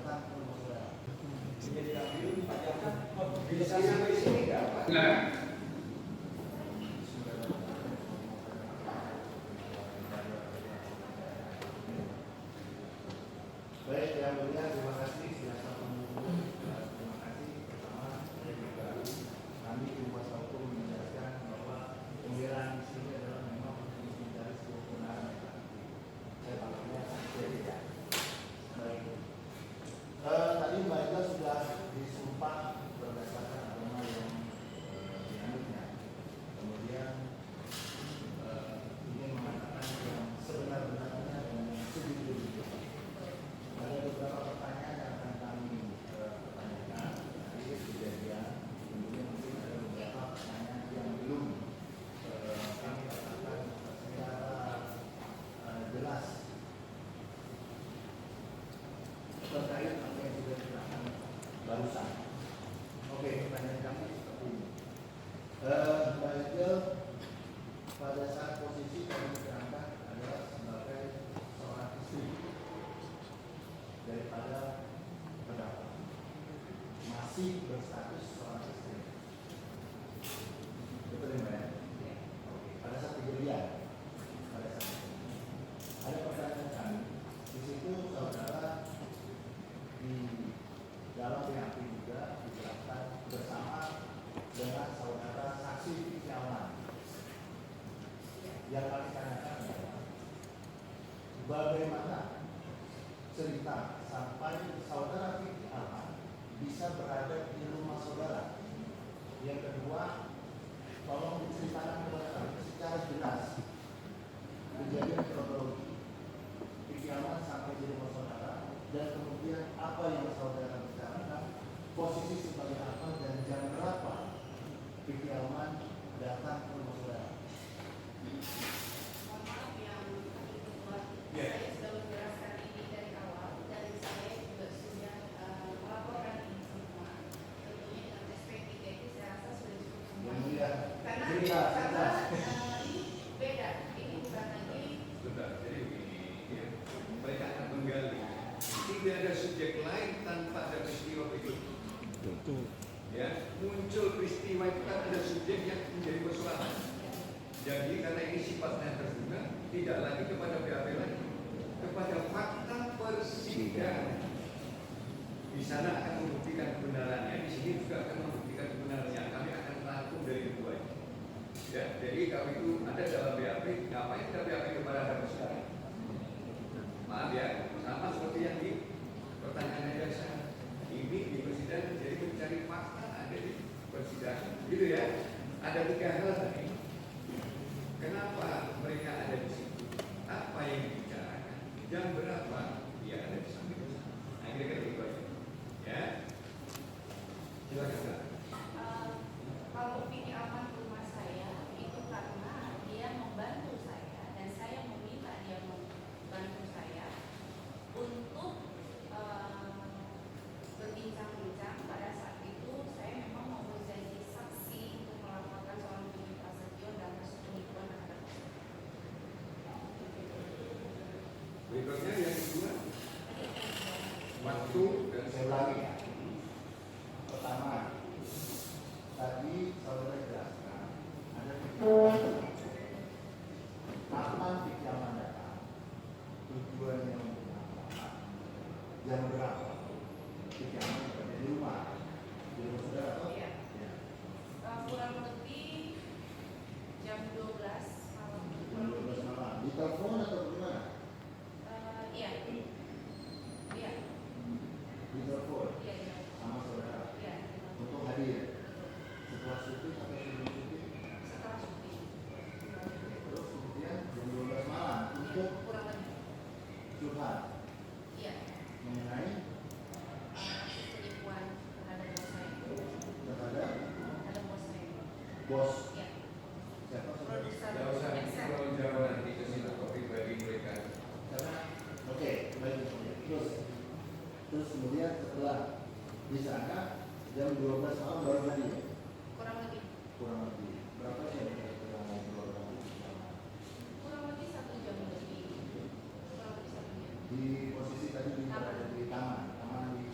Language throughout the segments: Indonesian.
datang ke rumah saudara. Jadi diambil dipajakkan, bisa sampai sini nggak Pak? Nah. Baik, yang mulia, terima kasih sudah satu menunggu. Terima kasih pertama dan juga kami di kuasa hukum menjelaskan bahwa pembelaan di sini adalah memang untuk mencari sebuah kebenaran yang pasti. Saya maklumnya tidak. Baik. Tadi Mbak Ida sudah disumpah berdasarkan agama yang dianutnya. Kemudian ingin mengatakan yang sebenar-benarnya dan yang sejujur-jujurnya. Ada beberapa pertanyaan yang akan kami pertanyakan dari kejadian, kemudian mungkin ada beberapa pertanyaan yang belum kami katakan secara jelas terkait apa yang sudah diterangkan barusan. Oke, pertanyaan kami seperti ini. Mbak Ida, pada saat posisi kami diterangkan adalah sebagai seorang istri daripada pendapat masih berstatus seorang istri. Betul ya Mbak ya? Oke. Pada saat kejadian, ada pertanyaan kami. Di situ saudara di dalam BAP juga dijelaskan bersama dengan saudara saksi Fikyawan. Yang kami tanyakan adalah bagaimana cerita sampai saudara Fikyawan bisa berada di rumah saudara. Yang kedua, tolong diceritakan kepada kami secara jelas kejadian kronologi Fikyawan sampai di rumah saudara dan kemudian apa yang saudara bicarakan, posisi sebagai apa dan jam berapa Fikyawan datang ke rumah saudara. Mohon maaf yang kedua, Ya. saya sudah menjelaskan ini dari awal dan saya juga sudah melaporkan ini semua. Tentunya dengan perspektif itu saya rasa sudah cukup semua. Ya. Karena ini beda, ini bukan lagi. Sudah, jadi begini, ya, mereka akan menggali. Tidak ada subjek lain tanpa ada peristiwa berikut. Ya, muncul peristiwa itu kan ada subjek yang menjadi persoalan. Jadi karena ini sifatnya terbuka, tidak lagi kepada BAP lagi, kepada fakta persidangan. Di sana akan membuktikan kebenarannya, di sini juga akan membuktikan kebenarannya. Kami akan rangkum dari keduanya. Ya, jadi kalau itu ada dalam BAP, ngapain kita BAP kepada ada persidangan? Maaf ya, sama seperti yang di pertanyaan dari saya. Ini di persidangan jadi mencari fakta ada di persidangan, gitu ya. Ada 3 hal tadi. Kenapa mereka ada di situ? Apa yang dibicarakan? Jam berapa dia ada di samping sana? Nah, kira-kira itu aja. Ya, silakan Kak. Kalau Fikyawan rumah saya itu karena dia membantu saya dan saya meminta dia membantu saya untuk berbincang-bincang. Pada saat itu saya memang mau berjanji saksi untuk melaporkan soal Budi Prasetyo dan kasus penipuan terhadap Berikutnya yang kedua, waktu dan Saya ulangi ya. Pertama, tadi saudara jelaskan ada Fikyawan. Kapan Fikyawan datang? Tujuannya untuk apa? Jam berapa? Fikyawan berada di rumah. Di rumah saudara atau? Iya. Ya. kurang lebih jam 12 malam. Jam 12 malam. Di telepon atau bagaimana? Iya. Iya. Di telepon Iya. Iya. sama saudara Iya. untuk hadir. Setelah syuting atau sebelum syuting? Setelah syuting. Terus kemudian jam 12 malam untuk Kurang lebih. curhat Iya. mengenai Kasus penipuan terhadap bos saya. terhadap Terhadap bos saya. bos Iya. siapa saudara? Produser. tidak usah Excel. kalau jawab nanti ke sini topik bagi mereka. Karena oke, baik. Terus kemudian setelah di sana jam 12 malam baru hadir. Kurang lebih. Kurang lebih berapa sih yang kira-kira ngobrol dengan Fikyawan? Kurang lebih 1 jam lebih. Kurang lebih 1 jam. Di posisi tadi di berada di taman di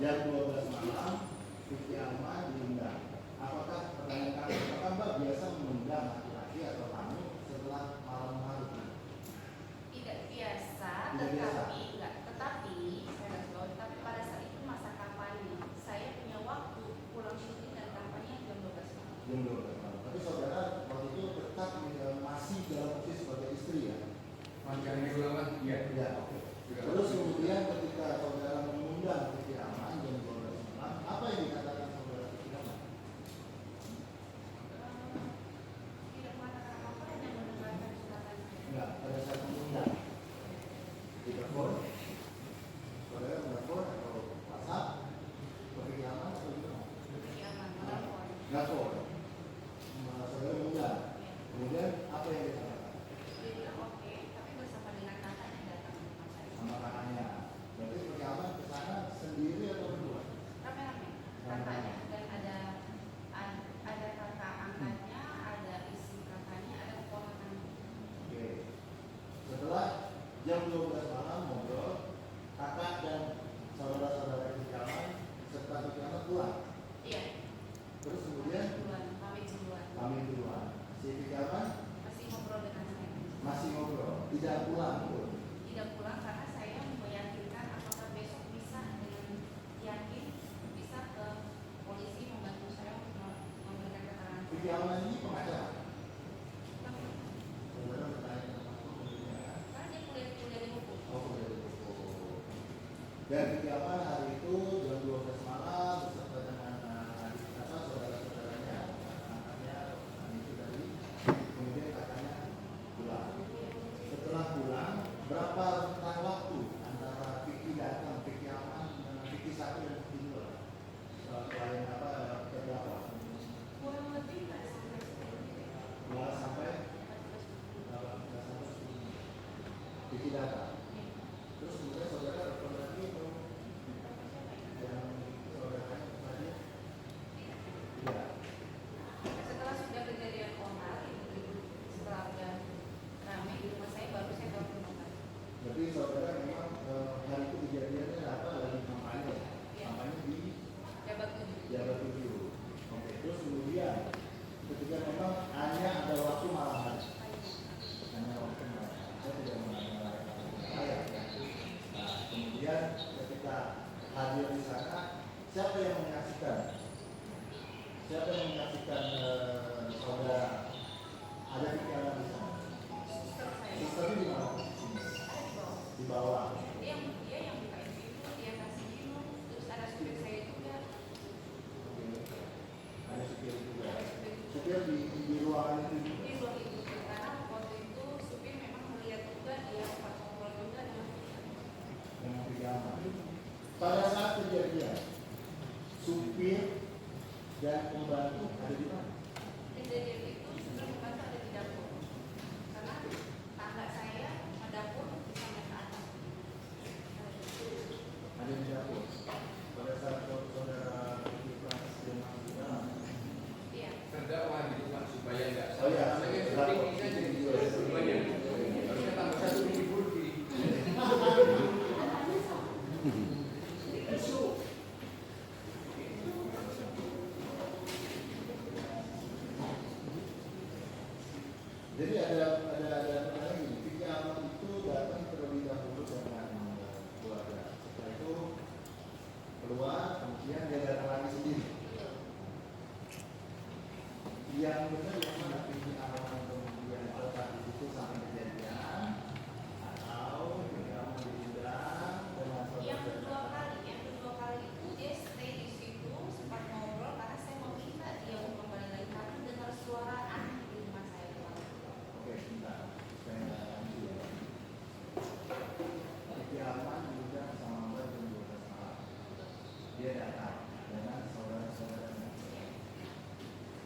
jam 12 malam Vicky Alma diundang. Apakah pertanyaan kami, apakah Mbak biasa mengundang laki-laki atau tamu setelah malam hari? Tidak biasa, Tidak biasa. tetapi saya harus tahu, tapi pada saat itu masa kampanye, saya punya waktu pulang syuting dan kampanye jam 12 malam. Jam 12 malam. Tapi saudara waktu itu tetap masih dalam posisi sebagai istri ya? Macam di ulangan, iya. Ya, oke. Terus kemudian ketika saudara mengundang Vicky Alma jam 12 malam, apa yang dikatakan saudara Vicky Alma? Tidak mengatakan apa-apa, hanya mendengarkan curhatan saya. Enggak, pada saat mengundang di telepon, saudara menelpon atau WhatsApp ke Vicky Alma atau gimana? Vicky Alma menelpon. Telepon, saudara mengundang. Kemudian apa yang dikatakan? Dia bilang oke, tapi bersama dengan kakaknya datang ke rumah saya. Sama kakaknya. Berarti Vicky Alma ke sana sendiri atau berdua? Rame-rame kakaknya, dan ada kakak angkatnya, ada istri kakaknya, ada keponakan. Oke. Setelah jam 12 malam ngobrol, kakak dan saudara-saudara Vicky Alma serta Vicky Alma pulang. Iya, Terus kemudian pamit duluan. kami duluan. Si Vicky Alma Masih ngobrol dengan saya. masih ngobrol, tidak pulang. Betul. Tidak pulang karena saya meyakinkan apakah besok bisa dengan yakin bisa ke polisi membantu saya untuk memberikan keterangan. Vicky Alma ini pengacara. Tapi, Saudara bertanya tentang hukumnya. karena dia kuliah di hukum. Oh, sudah cukup. Dan Vicky Alma hari itu jam 12 malam beserta dengan saudara-saudaranya, anaknya, itu tadi. Kemudian kakaknya pulang. Setelah pulang, berapa rentang waktu antara Vicky datang, Vicky Alma, Vicky 1 dan Vicky 2? Klien apa berapa? Kurang lebih nggak sampai 10 menit. 2 sampai 10 Vicky datang. Terus kemudian saudara telepon lagi atau yang saudara tadi? Tidak. Setelah sudah kejadian onar, setelah udah ramai di rumah saya, baru saya telepon kembali. Berarti saudara memang hari itu kejadiannya apa lagi kampanye? Iya. Kampanye di Jabat 7. Jawa 7. Oke. Terus kemudian ketika memang hanya ada waktu malam hari. Hanya waktu malam hari. Saya tidak mengenal saya. Nah, kemudian ketika hadir di sana, siapa yang menyaksikan? Siapa yang menyaksikan saudara ada di dalam di sana? Suster saya. Susternya di mana posisinya? Ada di bawah. Di bawah. Dia yang bukain pintu, dia kasih minum, terus ada supir saya juga. Oke. Ada supir juga. Ada supir juga. Supir di ruangan itu juga. Di ruang itu karena waktu itu supir memang melihat juga dia sempat ngobrol juga dengan kita. Dengan pijama. Pada saat kejadian, supir dan pembantu ada di mana? Kejadian itu supir pembantu ada di dapur karena tangga saya sama dapur bisa naik ke atas. Ada di dapur. Pada saat saudara Francis dan masuk di dalam. Iya. Terdakwa gitu Pak, supaya nggak Oh ya, salah. Saya syuting ini saja di semuanya. Harusnya tambah 1 minggu Burki. Jadi ada lagi. Vicky Alma itu datang terlebih dahulu dengan keluarga. Setelah itu keluar, kemudian dia datang lagi sendiri. Yang benar yang mana Vicky Alma kemudian tetap di situ sampai kejadian atau Vicky Alma diundang dengan Yang saudara. kedua kali itu dia stay di situ sempat ngobrol karena saya meminta dia untuk kembali lagi karena dengar suara anak di rumah saya. Oke, sebentar. Saya nggak lanjut ya. Vicky Alma diundang sama Mbak jam 12 malam. Dia datang dengan saudara-saudaranya.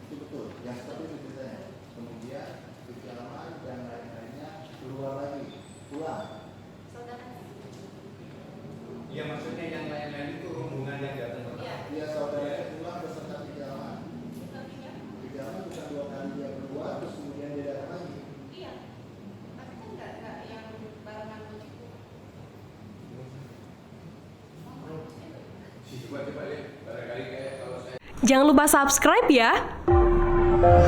Itu betul. Yang seperti itu ceritanya. Kemudian Vicky Alma dan lain-lainnya keluar lagi, pulang. Saudaranya. Ya maksudnya yang lain-lain itu rombongan yang datang pertama. Iya. Dia saudaranya pulang beserta Vicky Alma. Bukan tiga. Vicky Alma bukan 2 kali dia keluar, terus kemudian dia datang lagi. Iya. Tapi kan nggak yang barengan begitu. Oh, maksudnya bagaimana? Coba lihat, barangkali kayak kalau saya Jangan lupa subscribe ya.